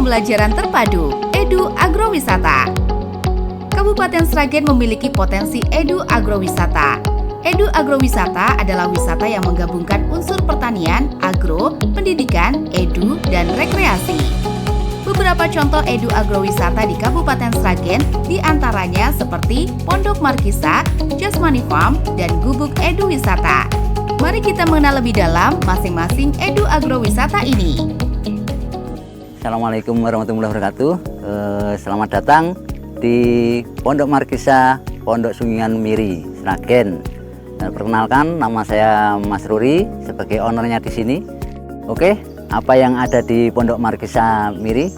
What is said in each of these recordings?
pembelajaran terpadu Edu Agrowisata. Kabupaten Sragen memiliki potensi Edu Agrowisata. Edu Agrowisata adalah wisata yang menggabungkan unsur pertanian, agro, pendidikan, edu, dan rekreasi. Beberapa contoh Edu Agrowisata di Kabupaten Sragen diantaranya seperti Pondok Markisa, Jasmani Farm, dan Gubuk Edu Wisata. Mari kita mengenal lebih dalam masing-masing Edu Agrowisata ini. Assalamualaikum warahmatullahi wabarakatuh. Selamat datang di Pondok Markisa, Pondok Sungingan Miri, Sragen. Perkenalkan, nama saya Mas Ruri sebagai ownernya di sini. Oke, apa yang ada di Pondok Markisa Miri?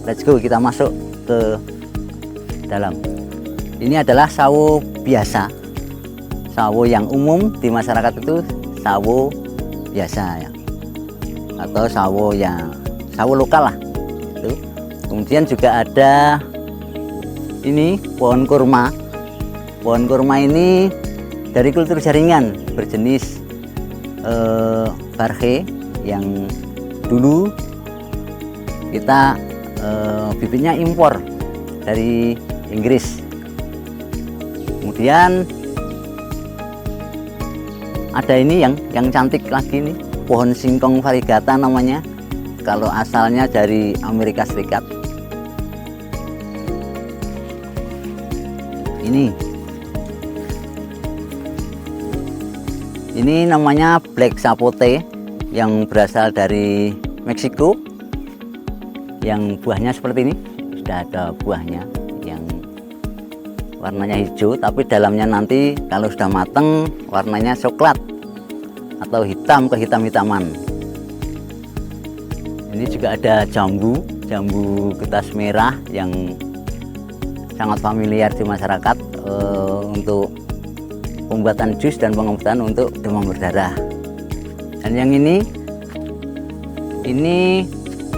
Let's go, kita masuk ke dalam. Ini adalah sawo biasa, sawo yang umum di masyarakat itu sawo biasa ya, atau sawo lokal lah. Itu. Kemudian juga ada ini pohon kurma. Pohon kurma ini dari kultur jaringan berjenis barhe yang dulu kita bibitnya impor dari Inggris. Kemudian ada ini yang cantik lagi nih, pohon singkong variegata namanya. Kalau asalnya dari Amerika Serikat. Ini namanya Black Sapote yang berasal dari Meksiko. Yang buahnya seperti ini. Sudah ada buahnya yang warnanya hijau, tapi dalamnya nanti kalau sudah matang warnanya coklat atau hitam kehitam-hitaman. Ini juga ada jambu getas merah yang sangat familiar di masyarakat untuk pembuatan jus dan pengobatan untuk demam berdarah. Dan yang ini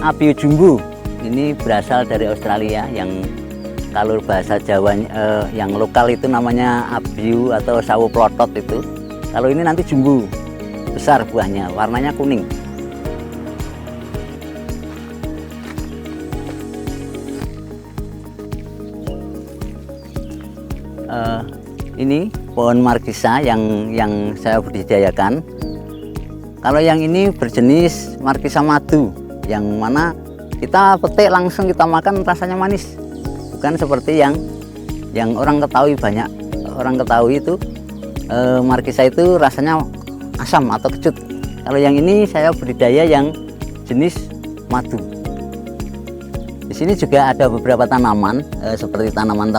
Abiu jumbo. Ini berasal dari Australia, yang kalau bahasa Jawa yang lokal itu namanya abiu atau sawo plotot itu. Kalau ini nanti jumbo, besar buahnya, warnanya kuning. Ini pohon markisa yang saya budidayakan. Kalau yang ini berjenis markisa madu, yang mana kita petik langsung kita makan rasanya manis, bukan seperti yang orang ketahui. Banyak orang ketahui itu markisa itu rasanya asam atau kecut. Kalau yang ini saya budidaya yang jenis madu. Di sini juga ada beberapa tanaman seperti tanaman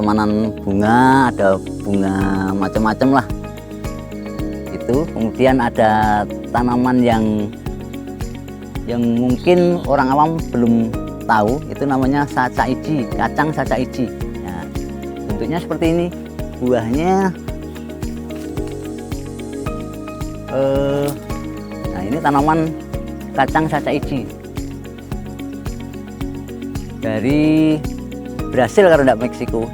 bunga, ada bunga macam-macam lah. Itu kemudian ada tanaman yang mungkin orang awam belum tahu, itu namanya sacaici, kacang sacaici. Nah, bentuknya seperti ini, buahnya. Nah, ini tanaman kacang sacaici dari Brasil kalau tidak Meksiko.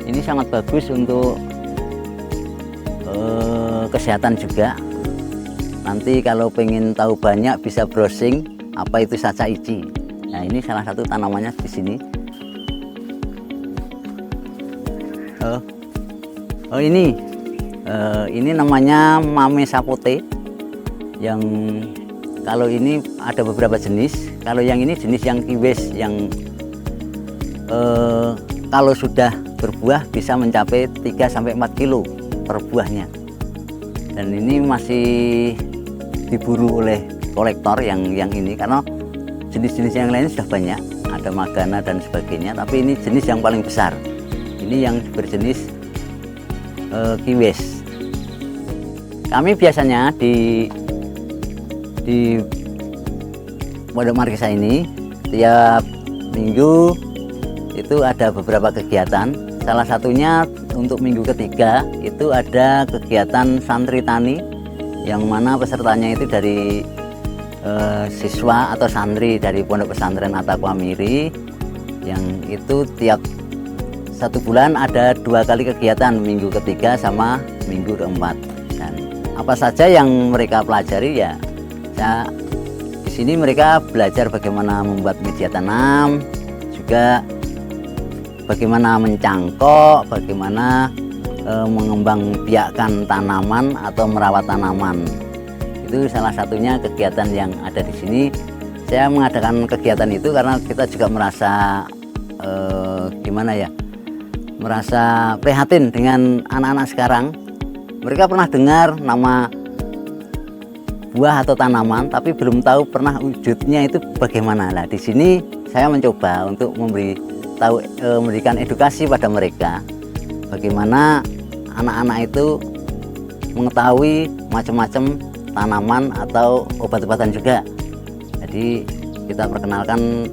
Ini sangat bagus untuk kesehatan juga. Nanti kalau pengen tahu banyak bisa browsing apa itu sacaici. Nah, ini salah satu tanamannya di sini. Ini namanya Mame Sapote. Yang kalau ini ada beberapa jenis. Kalau yang ini jenis yang kiwis, yang kalau sudah berbuah bisa mencapai 3-4 kilo per buahnya. Dan ini masih diburu oleh kolektor yang ini, karena jenis-jenis yang lain sudah banyak, ada magana dan sebagainya, tapi ini jenis yang paling besar. Ini yang berjenis kiwis. Kami biasanya di Pondok Markisa ini tiap minggu itu ada beberapa kegiatan. Salah satunya untuk minggu ketiga itu ada kegiatan santri tani, yang mana pesertanya itu dari siswa atau santri dari Pondok Pesantren Attaqwa Miri, yang itu tiap 1 bulan ada 2 kali kegiatan, minggu ketiga sama minggu keempat. Dan apa saja yang mereka pelajari ya saya di sini mereka belajar bagaimana membuat media tanam, juga bagaimana mencangkok, bagaimana mengembangbiakkan tanaman atau merawat tanaman. Itu salah satunya kegiatan yang ada di sini. Saya mengadakan kegiatan itu karena kita juga merasa gimana ya, merasa prihatin dengan anak-anak sekarang. Mereka pernah dengar nama buah atau tanaman, tapi belum tahu pernah wujudnya itu bagaimana. Nah, di sini saya mencoba untuk memberikan edukasi pada mereka, bagaimana anak-anak itu mengetahui macam-macam tanaman atau obat-obatan juga. Jadi kita perkenalkan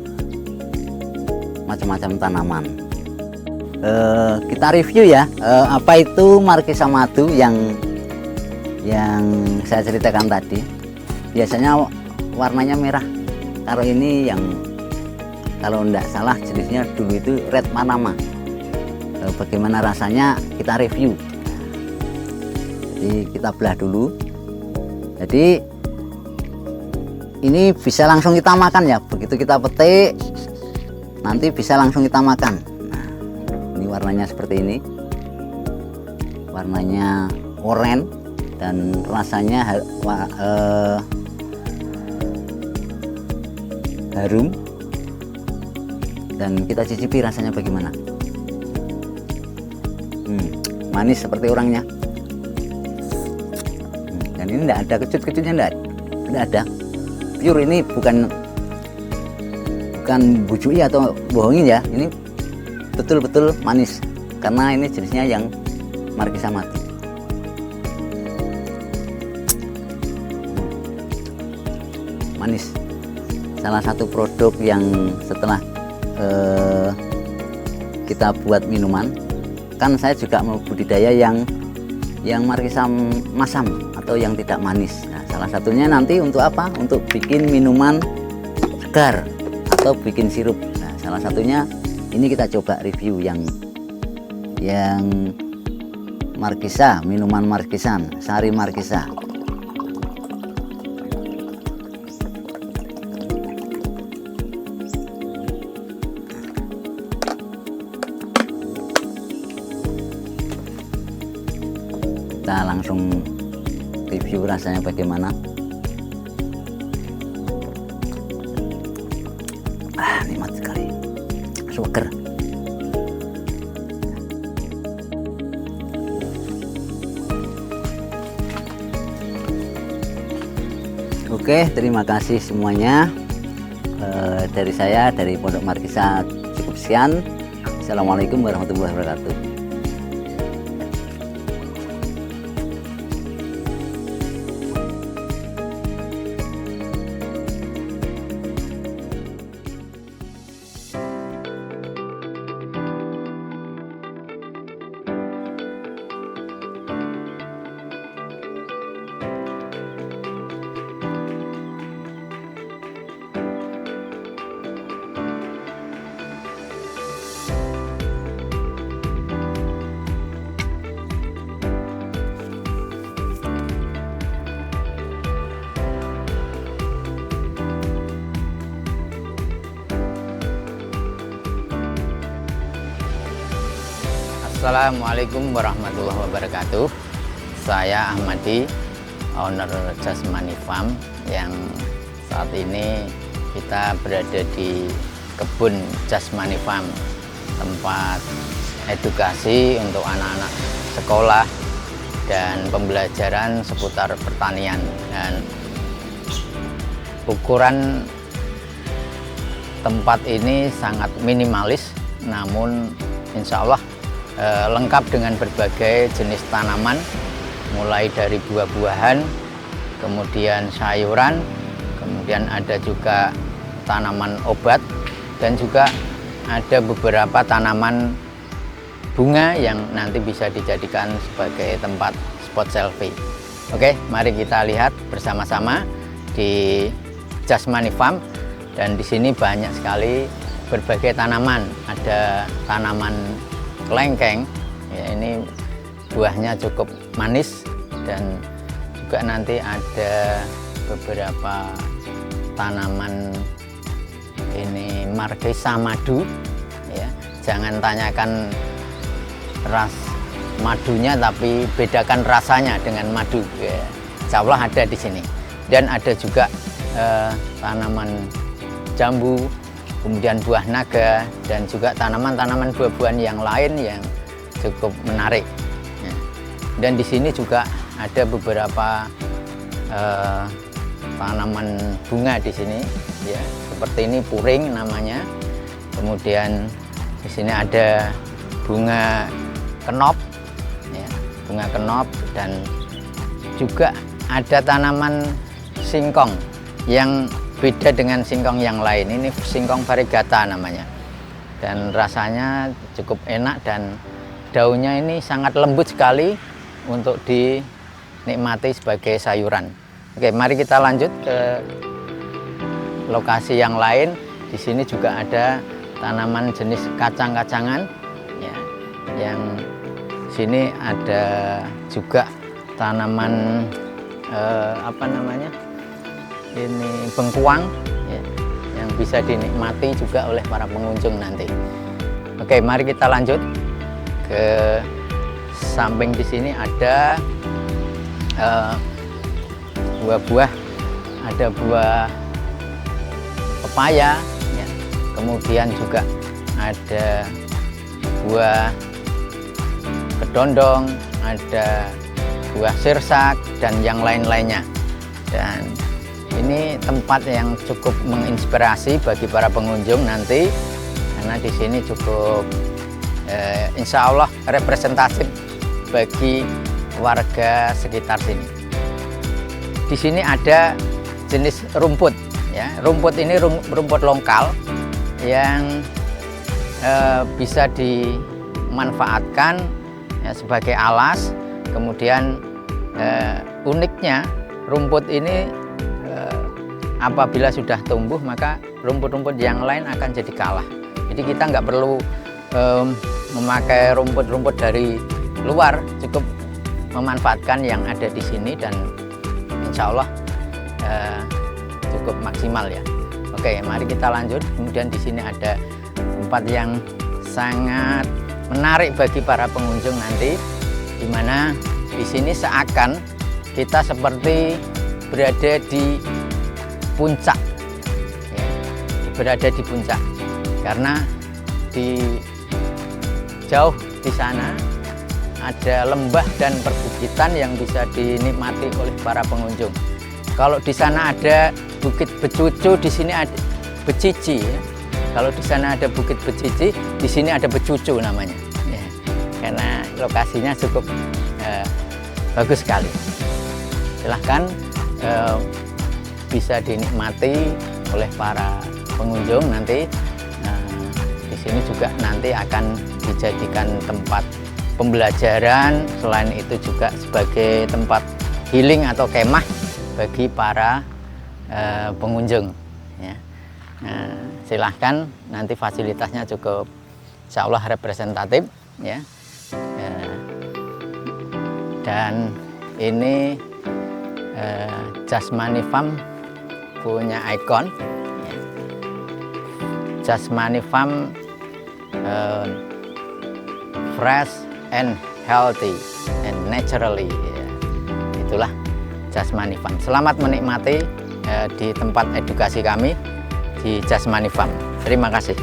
macam-macam tanaman. Kita review ya, apa itu Markisa Madu yang saya ceritakan tadi. Biasanya warnanya merah. Kalau ini yang kalau tidak salah jenisnya dulu itu Red Panama. Bagaimana rasanya kita review. Jadi kita belah dulu. Jadi ini bisa langsung kita makan ya. Begitu kita petik, nanti bisa langsung kita makan. Nah, ini warnanya seperti ini. Warnanya oranye dan rasanya harum. Dan kita cicipi rasanya bagaimana. Manis seperti orangnya. Dan ini tidak ada kecut-kecutnya, tidak ada. Pure, ini bukan bujui atau bohongin ya. Ini betul-betul manis karena ini jenisnya yang Markisa Madu. Manis. Salah satu produk yang setelah kita buat minuman, kan saya juga mau budidaya yang Markisa Masam atau yang tidak manis. Nah, salah satunya nanti untuk apa? Untuk bikin minuman segar atau bikin sirup. Nah, salah satunya ini kita coba review yang Markisa, minuman Markisan, Sari Markisa. Kita langsung review rasanya bagaimana. Nikmat sekali, seger. Oke, terima kasih semuanya. Dari saya, dari Pondok Markisa cukup sekian. Assalamualaikum warahmatullahi wabarakatuh. Assalamualaikum warahmatullahi wabarakatuh. Saya Ahmadi, owner Jasmani Farm, yang saat ini kita berada di kebun Jasmani Farm, tempat edukasi untuk anak-anak sekolah dan pembelajaran seputar pertanian. Dan ukuran tempat ini sangat minimalis, namun insya Allah lengkap dengan berbagai jenis tanaman, mulai dari buah-buahan, kemudian sayuran, kemudian ada juga tanaman obat, dan juga ada beberapa tanaman bunga yang nanti bisa dijadikan sebagai tempat spot selfie. Oke, mari kita lihat bersama-sama di Jasmani Farm. Dan di sini banyak sekali berbagai tanaman. Ada tanaman kelengkeng, ya, ini buahnya cukup manis, dan juga nanti ada beberapa tanaman ini Markisa madu, ya. Jangan tanyakan ras madunya, tapi bedakan rasanya dengan madu. Ya. Insya Allah ada di sini. Dan ada juga tanaman jambu, kemudian buah naga, dan juga tanaman-tanaman buah-buahan yang lain yang cukup menarik. Ya. Dan di sini juga ada beberapa tanaman bunga di sini, ya, seperti ini puring namanya. Kemudian di sini ada bunga kenop, ya, bunga kenop, dan juga ada tanaman singkong yang beda dengan singkong yang lain. Ini singkong variegata namanya, dan rasanya cukup enak dan daunnya ini sangat lembut sekali untuk dinikmati sebagai sayuran. Oke, mari kita lanjut ke lokasi yang lain. Di sini juga ada tanaman jenis kacang-kacangan, ya. Yang sini ada juga tanaman apa namanya? Ini bengkuang, ya, yang bisa dinikmati juga oleh para pengunjung nanti. Oke, mari kita lanjut ke samping. Di sini ada buah-buah, ada buah pepaya, ya. Kemudian juga ada buah kedondong, ada buah sirsak, dan yang lain-lainnya. Dan ini tempat yang cukup menginspirasi bagi para pengunjung nanti, karena di sini cukup insya Allah representatif bagi warga sekitar sini. Di sini ada jenis rumput, ya. Rumput ini rumput lokal yang bisa dimanfaatkan, ya, sebagai alas. Kemudian uniknya rumput ini apabila sudah tumbuh, maka rumput-rumput yang lain akan jadi kalah. Jadi kita nggak perlu memakai rumput-rumput dari luar, cukup memanfaatkan yang ada di sini, dan insya Allah cukup maksimal, ya. Oke, mari kita lanjut. Kemudian di sini ada tempat yang sangat menarik bagi para pengunjung nanti, di mana di sini seakan kita seperti berada di puncak, ya, berada di puncak, karena di jauh di sana ada lembah dan perbukitan yang bisa dinikmati oleh para pengunjung. Kalau di sana ada Bukit Becucu, di sini ada Becici, ya. Kalau di sana ada Bukit Becici, di sini ada Becucu namanya, ya. Karena lokasinya cukup bagus sekali. Silahkan bisa dinikmati oleh para pengunjung nanti. Di sini juga nanti akan dijadikan tempat pembelajaran, selain itu juga sebagai tempat healing atau kemah bagi para pengunjung, ya. Silahkan, nanti fasilitasnya cukup insya Allah representatif, ya. Dan ini Jasmani Farm punya ikon, ya. Jasmani Farm fresh and healthy and naturally, ya. Itulah Jasmani Farm. Selamat menikmati di tempat edukasi kami di Jasmani Farm. Terima kasih.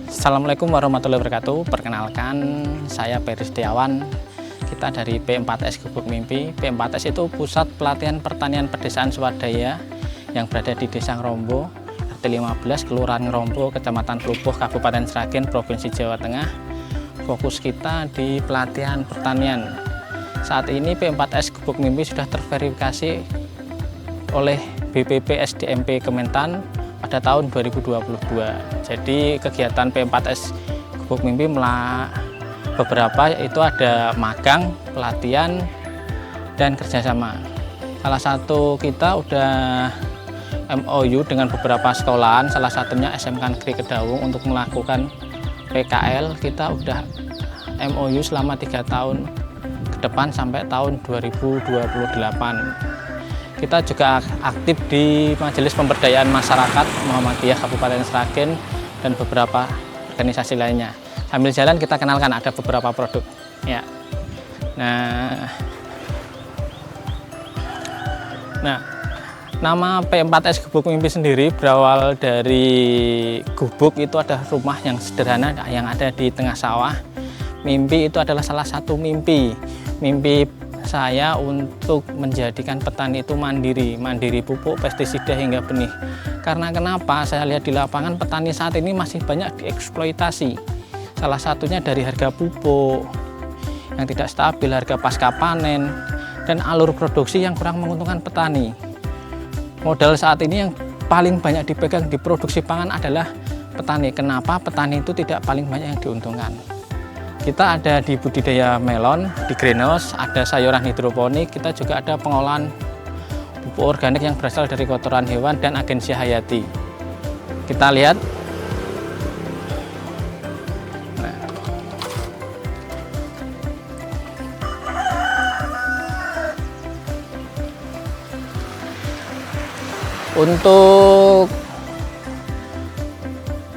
Assalamualaikum warahmatullahi wabarakatuh. Perkenalkan, saya Peri Setiawan. Kita dari P4S Gubuk Mimpi. P4S itu Pusat Pelatihan Pertanian Pedesaan Swadaya yang berada di Desa Ngrombo, RT 15, Kelurahan Ngrombo, Kecamatan Klubuh, Kabupaten Sragen, Provinsi Jawa Tengah. Fokus kita di pelatihan pertanian. Saat ini P4S Gubuk Mimpi sudah terverifikasi oleh BPP SDMP Kementan pada tahun 2022. Jadi kegiatan P4S Gubuk Mimpi beberapa itu ada magang, pelatihan, dan kerjasama. Salah satu kita udah MOU dengan beberapa sekolahan, salah satunya SMK Negeri Kedawung untuk melakukan PKL. Kita udah MOU selama 3 tahun ke depan sampai tahun 2028. Kita juga aktif di Majelis Pemberdayaan Masyarakat Muhammadiyah Kabupaten Sragen dan beberapa organisasi lainnya. Sambil jalan kita kenalkan ada beberapa produk. Ya. Nah, nama P4S Gubuk Mimpi sendiri berawal dari gubuk itu ada rumah yang sederhana yang ada di tengah sawah. Mimpi itu adalah salah satu mimpi saya untuk menjadikan petani itu mandiri pupuk, pestisida hingga benih. Karena kenapa? Saya lihat di lapangan petani saat ini masih banyak dieksploitasi. Salah satunya dari harga pupuk yang tidak stabil, harga pasca panen, dan alur produksi yang kurang menguntungkan petani. Modal saat ini yang paling banyak dipegang di produksi pangan adalah petani. Kenapa? Petani itu tidak paling banyak yang diuntungkan. Kita ada di budidaya melon, di greenhouse, ada sayuran hidroponik, kita juga ada pengolahan pupuk organik yang berasal dari kotoran hewan dan agensi hayati. Kita lihat. Untuk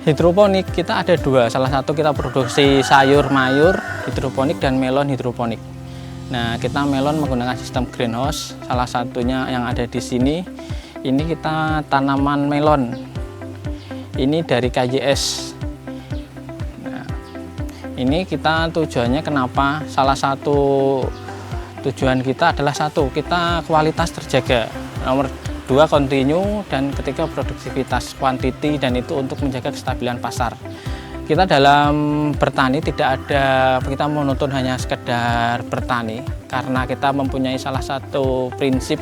hidroponik kita ada 2, salah satu kita produksi sayur mayur hidroponik dan melon hidroponik. Nah, kita melon menggunakan sistem greenhouse, salah satunya yang ada di sini. Ini kita tanaman melon, ini dari KJS. Nah, ini kita tujuannya kenapa? Salah satu tujuan kita adalah kita kualitas terjaga. Nomor 2 kontinu, dan ketiga produktivitas kuantiti, dan itu untuk menjaga kestabilan pasar. Kita dalam bertani tidak ada kita menuntut hanya sekedar bertani, karena kita mempunyai salah satu prinsip,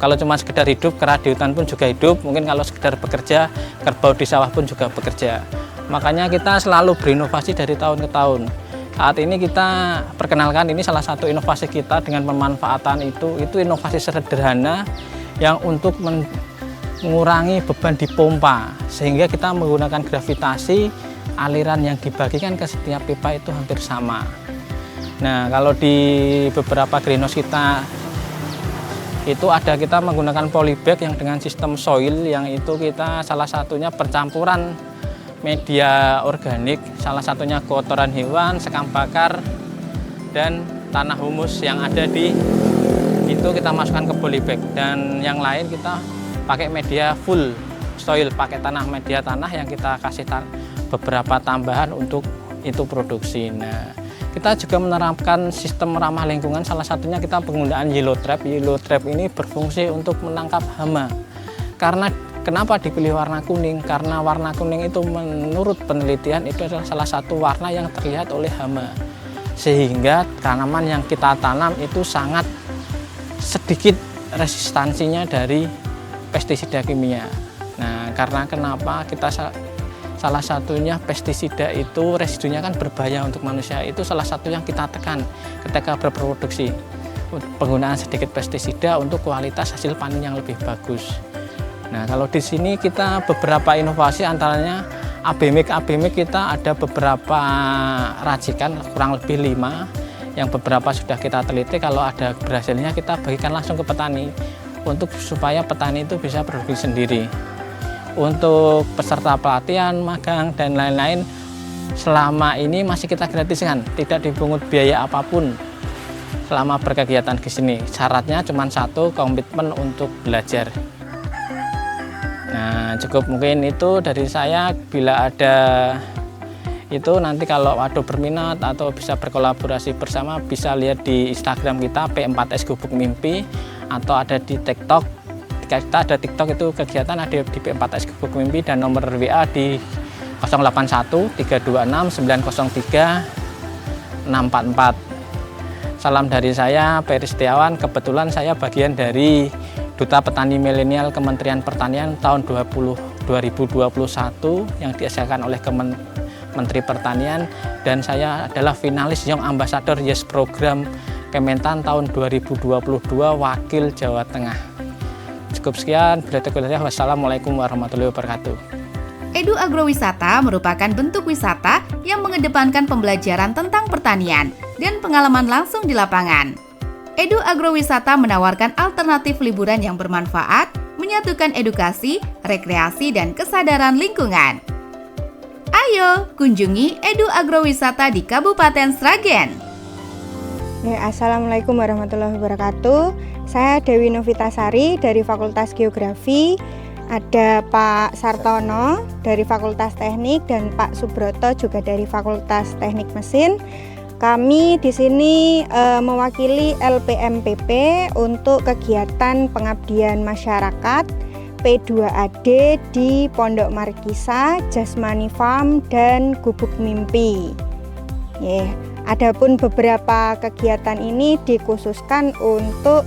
kalau cuma sekedar hidup, kera di hutan pun juga hidup. Mungkin kalau sekedar bekerja, kerbau di sawah pun juga bekerja. Makanya kita selalu berinovasi dari tahun ke tahun. Saat ini kita perkenalkan, ini salah satu inovasi kita dengan pemanfaatan itu inovasi sederhana yang untuk mengurangi beban di pompa, sehingga kita menggunakan gravitasi, aliran yang dibagikan ke setiap pipa itu hampir sama. Nah, kalau di beberapa greenhouse kita itu ada kita menggunakan polybag yang dengan sistem soil, yang itu kita salah satunya percampuran media organik, salah satunya kotoran hewan, sekam bakar, dan tanah humus yang ada di itu kita masukkan ke polybag, dan yang lain kita pakai media full soil, pakai media tanah yang kita kasih beberapa tambahan untuk itu produksi. Nah, kita juga menerapkan sistem ramah lingkungan, salah satunya kita penggunaan yellow trap. Yellow trap ini berfungsi untuk menangkap hama. Karena kenapa dipilih warna kuning? Karena warna kuning itu menurut penelitian itu adalah salah satu warna yang terlihat oleh hama, sehingga tanaman yang kita tanam itu sangat sedikit resistansinya dari pestisida kimia. Nah, karena kenapa kita salah satunya pestisida itu residunya kan berbahaya untuk manusia, itu salah satu yang kita tekan ketika berproduksi, penggunaan sedikit pestisida untuk kualitas hasil panen yang lebih bagus. Nah, kalau di sini kita beberapa inovasi, antaranya ABMIK kita ada beberapa racikan, kurang lebih 5, yang beberapa sudah kita teliti. Kalau ada berhasilnya kita bagikan langsung ke petani untuk supaya petani itu bisa produksi sendiri. Untuk peserta pelatihan, magang, dan lain-lain selama ini masih kita gratiskan, tidak dipungut biaya apapun selama berkegiatan di sini. Syaratnya cuma 1, komitmen untuk belajar. Nah, cukup mungkin itu dari saya. Bila ada itu nanti kalau ada berminat atau bisa berkolaborasi bersama, bisa lihat di Instagram kita P4S Gubuk Mimpi, atau ada di TikTok. Kita ada TikTok itu kegiatan ada di P4S Gubuk Mimpi, dan nomor WA di 081 326 903 644. Salam dari saya, Peri Setiawan. Kebetulan saya bagian dari Duta Petani Milenial Kementerian Pertanian tahun 2021 yang dihasilkan oleh Menteri Pertanian, dan saya adalah finalis Young Ambassador Yes Program Kementan tahun 2022 Wakil Jawa Tengah. Cukup sekian, wassalamualaikum warahmatullahi wabarakatuh. Edu Agrowisata merupakan bentuk wisata yang mengedepankan pembelajaran tentang pertanian dan pengalaman langsung di lapangan. Edu Agrowisata menawarkan alternatif liburan yang bermanfaat, menyatukan edukasi, rekreasi, dan kesadaran lingkungan. Ayo, kunjungi Edu Agrowisata di Kabupaten Sragen. Assalamualaikum warahmatullahi wabarakatuh. Saya Dewi Novitasari dari Fakultas Geografi. Ada Pak Sartono dari Fakultas Teknik dan Pak Subroto juga dari Fakultas Teknik Mesin. Kami di sini mewakili LPMPP untuk kegiatan pengabdian masyarakat P2AD di Pondok Markisa, Jasmani Farm, dan Gubuk Mimpi. Adapun beberapa kegiatan ini dikhususkan untuk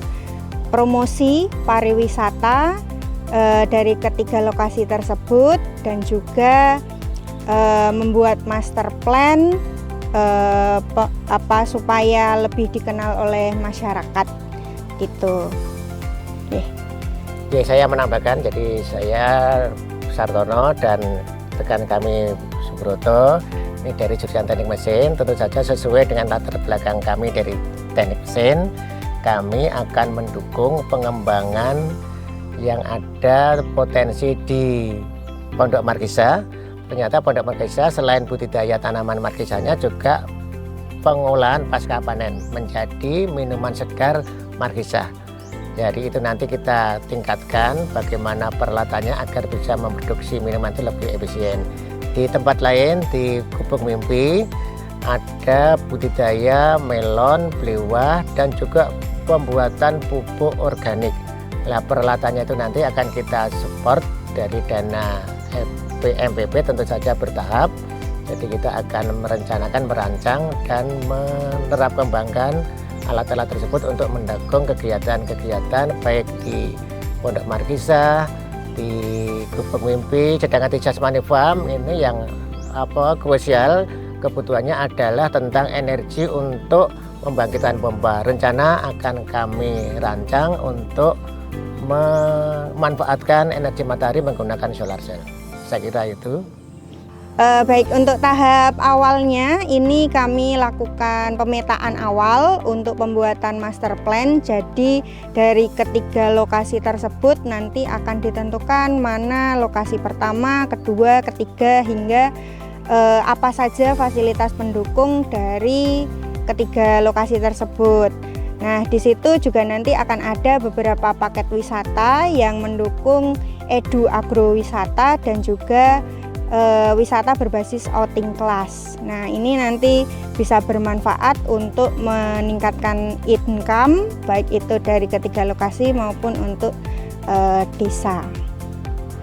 promosi pariwisata dari ketiga lokasi tersebut dan juga membuat master plan supaya lebih dikenal oleh masyarakat gitu. Oke, saya menambahkan, jadi saya Sartono dan rekan kami Subroto ini dari jurusan Teknik Mesin. Tentu saja sesuai dengan latar belakang kami dari Teknik Mesin, kami akan mendukung pengembangan yang ada potensi di Pondok Markisa. Ternyata Pondok Markisa selain budidaya tanaman markisanya juga pengolahan pasca panen menjadi minuman segar markisa. Jadi itu nanti kita tingkatkan bagaimana peralatannya agar bisa memproduksi minuman itu lebih efisien. Di tempat lain di Gubuk Mimpi ada budidaya melon, belewah, dan juga pembuatan pupuk organik. Nah, peralatannya itu nanti akan kita support dari dana LPMPP, tentu saja bertahap. Jadi kita akan merencanakan, merancang, dan menerapkan alat-alat tersebut untuk mendukung kegiatan-kegiatan baik di Pondok Markisa, di Gubuk Mimpi, sedangkan di Jasmani Farm ini yang krusial kebutuhannya adalah tentang energi untuk membangkitkan pompa. Rencana akan kami rancang untuk memanfaatkan energi matahari menggunakan solar cell. Saya kira itu. Baik, untuk tahap awalnya ini kami lakukan pemetaan awal untuk pembuatan master plan. Jadi dari ketiga lokasi tersebut nanti akan ditentukan mana lokasi pertama, kedua, ketiga, hingga apa saja fasilitas pendukung dari ketiga lokasi tersebut. Nah, di situ juga nanti akan ada beberapa paket wisata yang mendukung Edu Agrowisata dan juga wisata berbasis outing kelas. Nah, ini nanti bisa bermanfaat untuk meningkatkan income baik itu dari ketiga lokasi maupun untuk desa.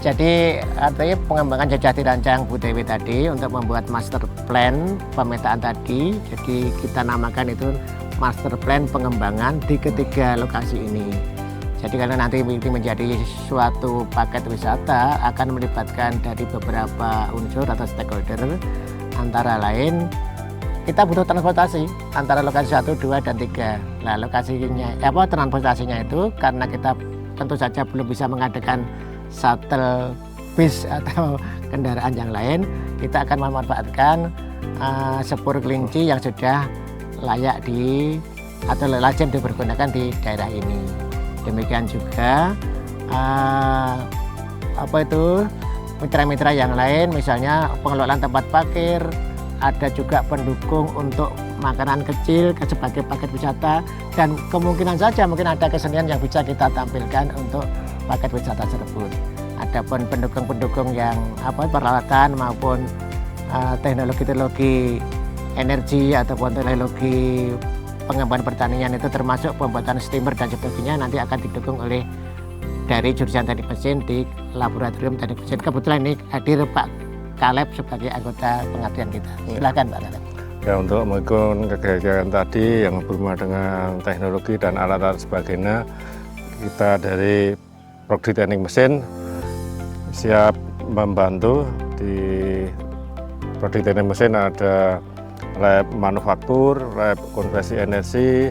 Jadi artinya pengembangan sudah dirancang Bu Dewi tadi untuk membuat master plan pemetaan tadi. Jadi kita namakan itu master plan pengembangan di ketiga lokasi ini. Jadi karena nanti ini menjadi suatu paket wisata akan melibatkan dari beberapa unsur atau stakeholder, antara lain kita butuh transportasi antara lokasi 1, 2, dan 3. Nah, lokasinya transportasinya itu karena kita tentu saja belum bisa mengadakan shuttle bis atau kendaraan yang lain, kita akan memanfaatkan sepur kelinci yang sudah layak atau lazim dipergunakan di daerah ini. Demikian juga mitra-mitra yang lain, misalnya pengelolaan tempat parkir, ada juga pendukung untuk makanan kecil sebagai paket wisata, dan kemungkinan saja mungkin ada kesenian yang bisa kita tampilkan untuk paket wisata tersebut. Adapun pendukung-pendukung yang peralatan maupun teknologi-teknologi energi ataupun teknologi pengembangan pertanian itu termasuk pembuatan steamer dan sebagainya nanti akan didukung oleh dari jurusan Teknik Mesin di Laboratorium Teknik Mesin. Kebetulan ini hadir Pak Kaleb sebagai anggota pengabdian kita. Silakan Pak Kaleb. Ya, untuk mengikut kegiatan tadi yang berhubungan dengan teknologi dan alat-alat sebagainya, kita dari Prodi Teknik Mesin siap membantu. Di Prodi Teknik Mesin ada lab manufaktur, lab konversi energi,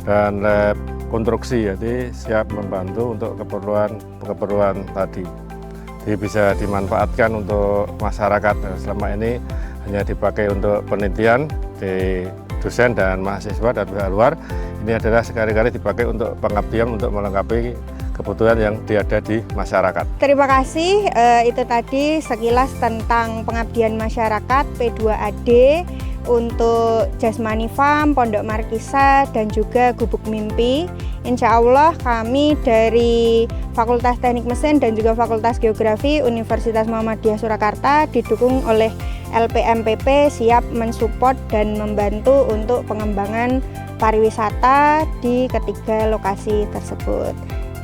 dan lab konstruksi, jadi siap membantu untuk keperluan tadi. Jadi bisa dimanfaatkan untuk masyarakat. Selama ini hanya dipakai untuk penelitian di dosen dan mahasiswa dan pihak luar. Ini adalah sekali-kali dipakai untuk pengabdian, untuk melengkapi kebutuhan yang ada di masyarakat. Terima kasih, itu tadi sekilas tentang pengabdian masyarakat P2AD untuk Jasmani Farm, Pondok Markisa, dan juga Gubuk Mimpi. Insya Allah kami dari Fakultas Teknik Mesin dan juga Fakultas Geografi Universitas Muhammadiyah Surakarta didukung oleh LPMPP siap mensupport dan membantu untuk pengembangan pariwisata di ketiga lokasi tersebut.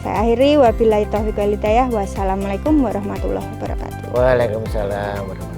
Saya akhiri, wabillahi taufiq wal hidayah. Wassalamualaikum warahmatullahi wabarakatuh. Waalaikumsalam warahmatullahi wabarakatuh.